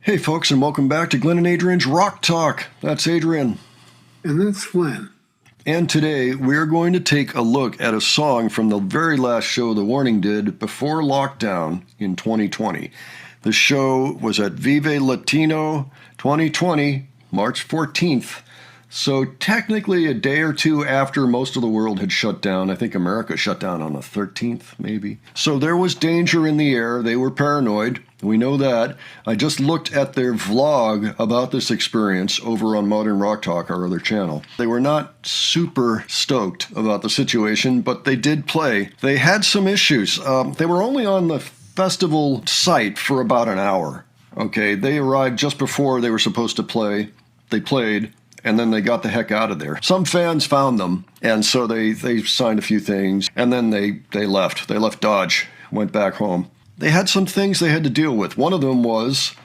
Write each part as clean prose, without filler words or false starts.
Hey folks, and welcome back to Glenn and Adrian's Rock Talk. That's Adrian. And that's Glenn. And today we're going to take a look at a song from the very last show The Warning did before lockdown in 2020. The show was at Vive Latino 2020, March 14th. So technically a day or two after most of the world had shut down. I think America shut down on the 13th, maybe. So there was danger in the air. They were paranoid. We know that. I just looked at their vlog about this experience over on Modern Rock Talk, our other channel. They were not super stoked about the situation, but they did play. They had some issues. They were only on the festival site for about an hour. Okay, they arrived just before they were supposed to play. They played, and then they got the heck out of there. Some fans found them, and so they signed a few things, and then they left. They left Dodge, went back home. They had some things they had to deal with. One of them was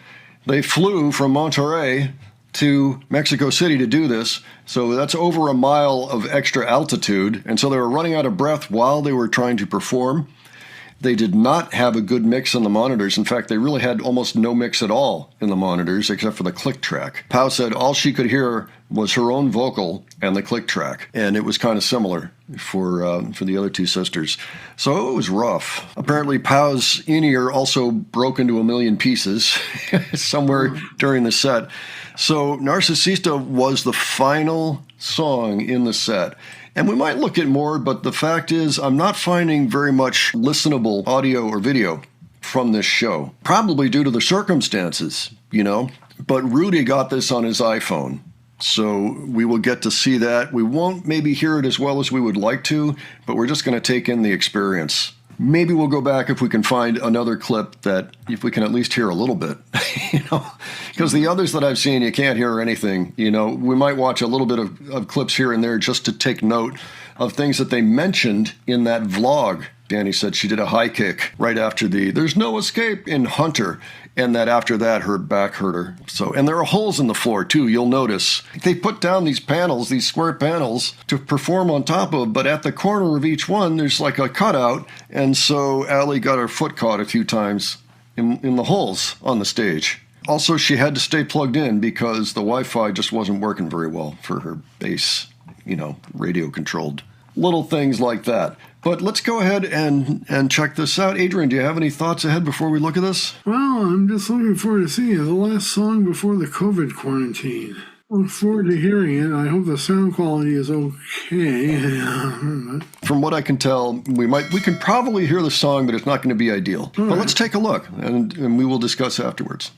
they flew from Monterrey to Mexico City to do this, so that's over a mile of extra altitude, and so they were running out of breath while they were trying to perform. They did not have a good mix on the monitors. In fact, they really had almost no mix at all in the monitors except for the click track. Pau said all she could hear was her own vocal and the click track, and it was kind of similar for the other two sisters. So it was rough. Apparently, Pau's in-ear also broke into a million pieces somewhere during the set. So Narcisista was the final song in the set. And we might look at more, but the fact is I'm not finding very much listenable audio or video from this show. Probably due to the circumstances, you know. But Rudy got this on his iPhone, so we will get to see that. We won't maybe hear it as well as we would like to, but we're just going to take in the experience. Maybe we'll go back if we can find another clip that if we can at least hear a little bit, you know, because the others that I've seen, you can't hear anything. You know, we might watch a little bit of clips here and there just to take note of things that they mentioned in that vlog. Danny said she did a high kick right after there's no escape in Hunter, and that after that her back hurt her. So, and there are holes in the floor too, you'll notice. They put down these panels, these square panels to perform on top of, but at the corner of each one there's like a cutout, and so Allie got her foot caught a few times in the holes on the stage. Also, she had to stay plugged in because the Wi-Fi just wasn't working very well for her bass, you know, radio controlled. Little things like that. But let's go ahead and check this out. Adrian, do you have any thoughts ahead before we look at this? Well, I'm just looking forward to seeing it. The last song before the COVID quarantine. Look forward to hearing it. I hope the sound quality is okay. From what I can tell, we can probably hear the song, but it's not going to be ideal. But let's take a look, and we will discuss afterwards.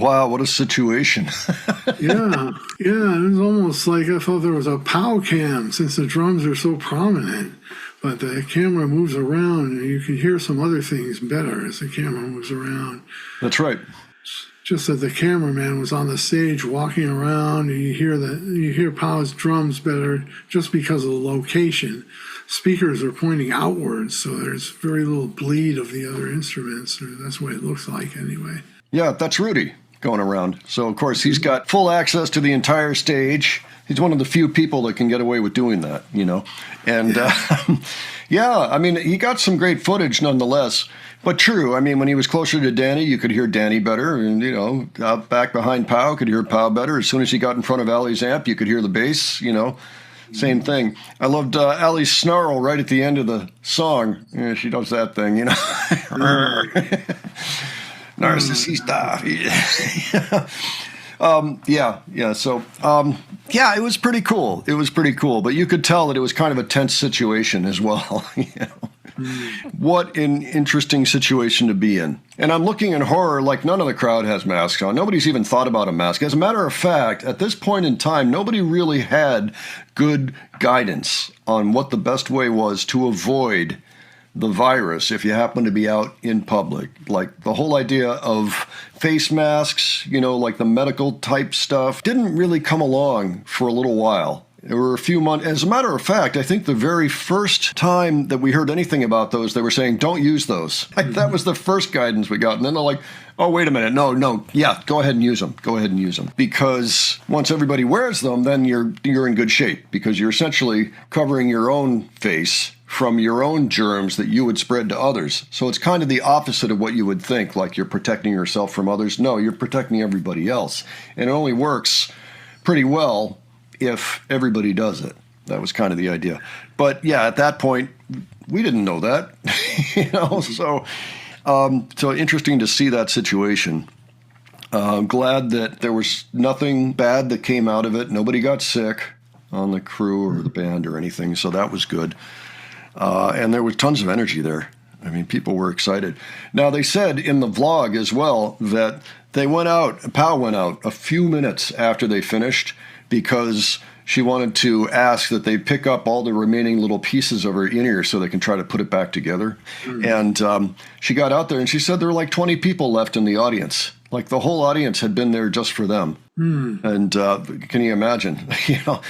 Wow, what a situation. Yeah, it was almost like I thought there was a POW cam since the drums are so prominent. But the camera moves around, and you can hear some other things better as the camera moves around. That's right. Just that the cameraman was on the stage walking around, and you hear POW's drums better just because of the location. Speakers are pointing outwards, so there's very little bleed of the other instruments. Or that's what it looks like anyway. Yeah, that's Rudy going around. So, of course, he's got full access to the entire stage. He's one of the few people that can get away with doing that, you know. And, yeah, I mean, he got some great footage nonetheless. But true, I mean, when he was closer to Danny, you could hear Danny better. And, you know, out back behind Pow, could hear Pow better. As soon as he got in front of Ali's amp, you could hear the bass, you know. Same thing. I loved Ali's snarl right at the end of the song. Yeah, she does that thing, you know. Narcisista. Yeah. So, yeah, it was pretty cool. But you could tell that it was kind of a tense situation as well. You know? What an interesting situation to be in. And I'm looking in horror like none of the crowd has masks on. Nobody's even thought about a mask. As a matter of fact, at this point in time, nobody really had good guidance on what the best way was to avoid the virus if you happen to be out in public. Like the whole idea of face masks, you know, like the medical type stuff, didn't really come along for a little while. There were a few months. As a matter of fact, I think the very first time that we heard anything about those, they were saying, don't use those. That was the first guidance we got. And then they're like, oh, wait a minute. No. Yeah, go ahead and use them. Because once everybody wears them, then you're in good shape because you're essentially covering your own face from your own germs that you would spread to others. So it's kind of the opposite of what you would think, like you're protecting yourself from others. No, you're protecting everybody else. And it only works pretty well if everybody does it. That was kind of the idea. But yeah, at that point, we didn't know that, you know, so interesting to see that situation. Glad that there was nothing bad that came out of it. Nobody got sick on the crew or the band or anything, so that was good. And there was tons of energy there. I mean, people were excited. Now, they said in the vlog as well that Pow went out a few minutes after they finished because she wanted to ask that they pick up all the remaining little pieces of her in-ear so they can try to put it back together. Mm-hmm. And she got out there and she said there were like 20 people left in the audience. Like the whole audience had been there just for them. And can you imagine? You know,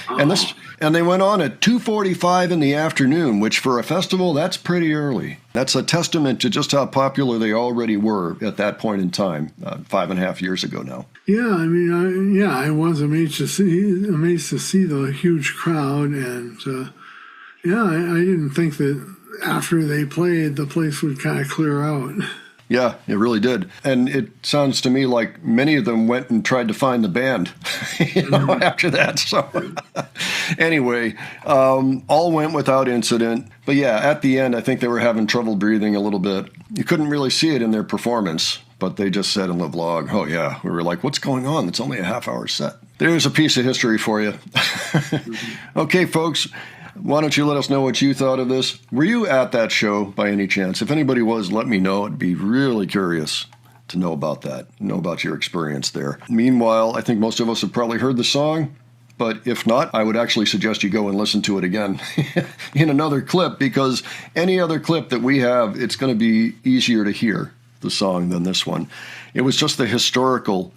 and they went on at 2:45 in the afternoon, which for a festival, that's pretty early. That's a testament to just how popular they already were at that point in time, 5.5 years ago now. Yeah, I mean, I was amazed to see the huge crowd, and I didn't think that after they played, the place would kind of clear out. Yeah, it really did. And it sounds to me like many of them went and tried to find the band, you know, after that. So anyway, all went without incident. But yeah, at the end, I think they were having trouble breathing a little bit. You couldn't really see it in their performance, but they just said in the vlog, oh yeah, we were like, what's going on? It's only a half-hour set. There's a piece of history for you. Okay, folks. Why don't you let us know what you thought of this? Were you at that show by any chance? If anybody was, let me know. I'd be really curious to know about that, know about your experience there. Meanwhile, I think most of us have probably heard the song, but if not, I would actually suggest you go and listen to it again in another clip, because any other clip that we have, it's going to be easier to hear the song than this one. It was just the historical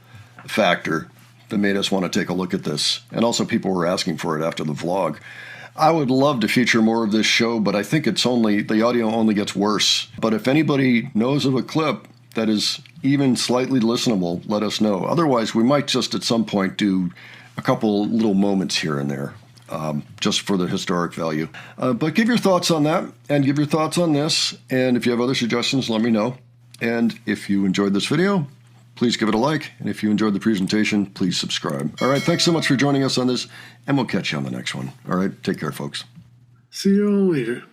factor that made us want to take a look at this, and also people were asking for it after the vlog. I would love to feature more of this show, but I think the audio only gets worse. But if anybody knows of a clip that is even slightly listenable, let us know. Otherwise, we might just at some point do a couple little moments here and there, just for the historic value. But give your thoughts on that, and give your thoughts on this. And if you have other suggestions, let me know. And if you enjoyed this video, please give it a like. And if you enjoyed the presentation, please subscribe. All right, thanks so much for joining us on this, and we'll catch you on the next one. All right, take care, folks. See you all later.